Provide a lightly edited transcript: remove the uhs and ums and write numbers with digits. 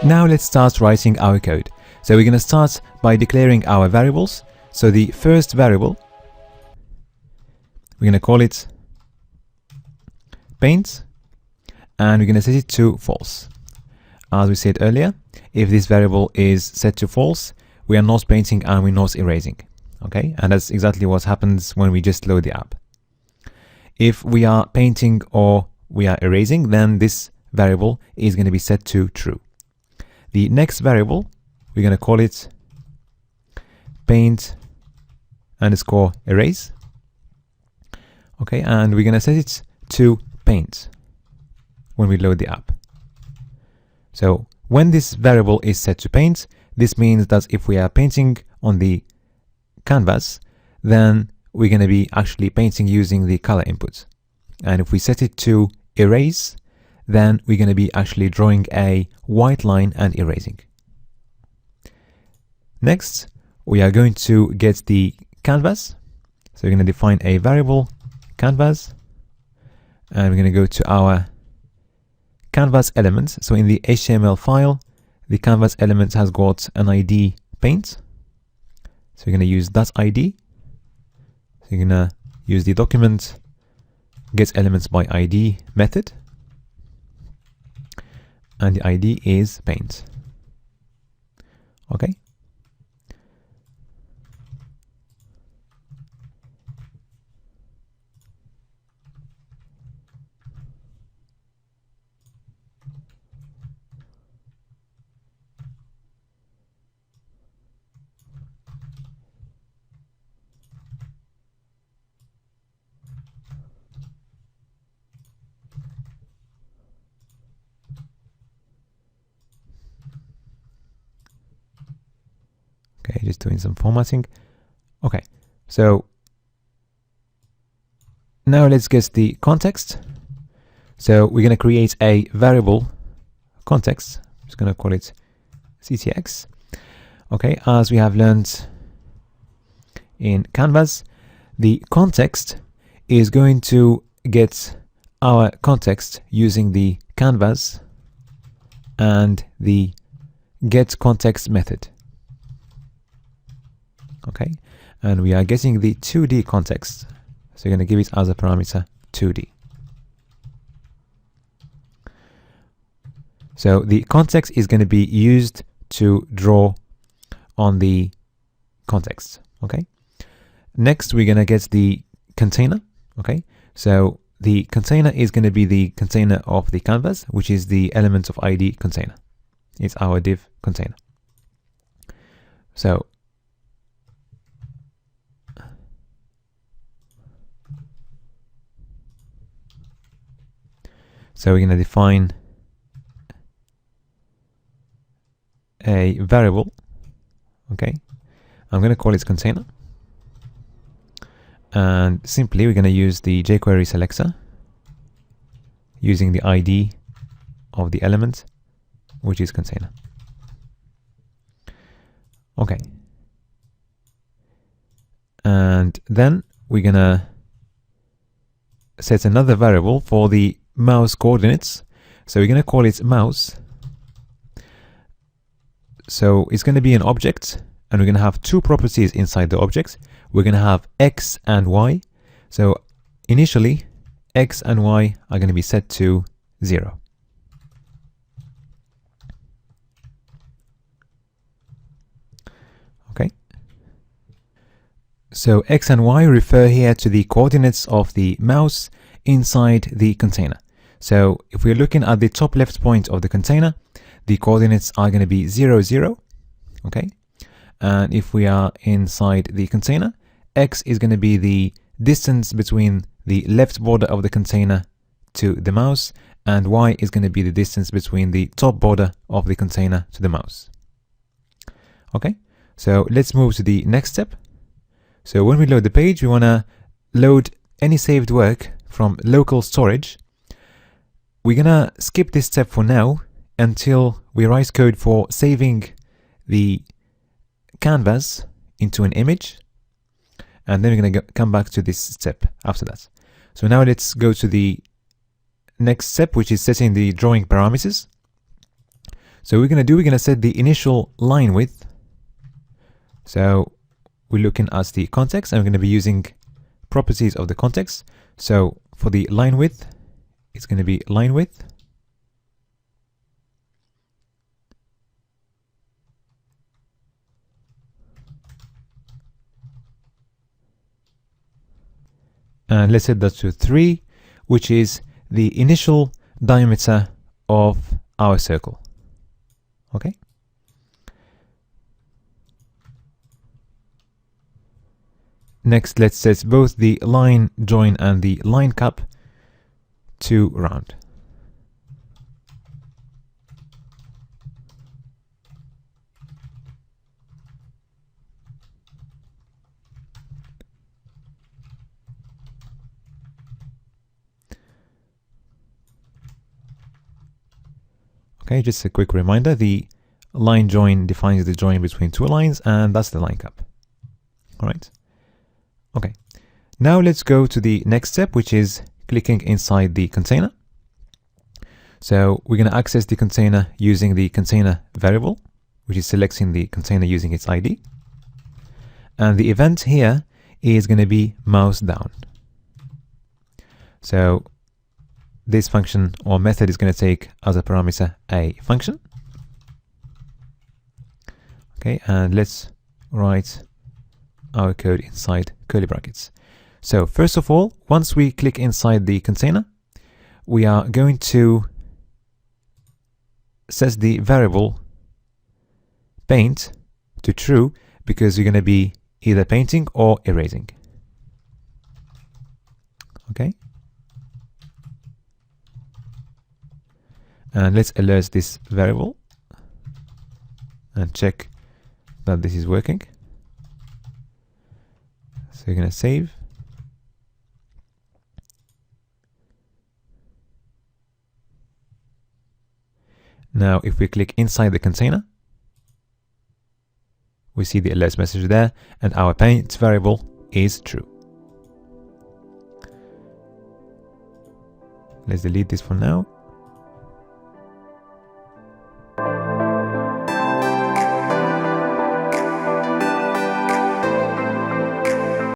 Now let's start writing our code. So we're going to start by declaring our variables. So the first variable, we're going to call it paint, and we're going to set it to false. As we said earlier, if this variable is set to false, we are not painting and we're not erasing. Okay, and that's exactly what happens when we just load the app. If we are painting or we are erasing, then this variable is going to be set to true. The next variable, we're going to call it paint underscore erase. Okay, and we're going to set it to paint when we load the app. So when this variable is set to paint, this means that if we are painting on the canvas, then we're going to be actually painting using the color input. And if we set it to erase, then we're going to be actually drawing a white line and erasing. Next, we are going to get the canvas. So we're going to define a variable canvas, and we're going to go to our canvas element. So in the HTML file, the canvas element has got an ID paint. So we're going to use that ID. So you're going to use the document getElementsById method, and the ID is paint. Okay. Okay, just doing some formatting. Okay, so now let's get the context. So we're going to create a variable context. I'm just going to call it CTX. Okay, as we have learned in Canvas, the context is going to get our context using the canvas and the getContext method. Okay, and we are getting the 2D context, so you're going to give it as a parameter 2D. So the context is going to be used to draw on the context. Okay, next we're going to get the container. Okay, so the container is going to be the container of the canvas, which is the element of ID container. It's our div container. So we're going to define a variable. Okay, I'm going to call it container, and simply we're going to use the jQuery selector using the ID of the element, which is container. Okay, and then we're going to set another variable for the mouse coordinates. So we're going to call it mouse. So it's going to be an object, and we're going to have two properties inside the object. We're going to have X and Y. So initially, X and Y are going to be set to 0. Okay. So X and Y refer here to the coordinates of the mouse inside the container. So if we're looking at the top left point of the container, the coordinates are going to be 0, 0. Okay. And if we are inside the container, X is going to be the distance between the left border of the container to the mouse, and Y is going to be the distance between the top border of the container to the mouse. Okay. So let's move to the next step. So when we load the page, we want to load any saved work from local storage. We're gonna skip this step for now until we write code for saving the canvas into an image, and then we're gonna come back to this step after that. So now let's go to the next step, which is setting the drawing parameters. So we're going to set the initial line width. So we're looking at the context, and we're going to be using properties of the context. So for the line width, it's going to be line width. And let's set that to 3, which is the initial diameter of our circle. Okay. Next, let's set both the line join and the line cap to round. Okay, just a quick reminder, the line join defines the join between two lines, and that's the line cap. All right. Okay. Now let's go to the next step, which is clicking inside the container. So we're going to access the container using the container variable, which is selecting the container using its ID. And the event here is going to be mouse down. So this function or method is going to take as a parameter a function. Okay, and let's write our code inside curly brackets. So first of all, once we click inside the container, we are going to set the variable paint to true, because you're going to be either painting or erasing. Okay. And let's alert this variable and check that this is working. So you're going to save. Now, if we click inside the container, we see the alert message there, and our paint variable is true. Let's delete this for now.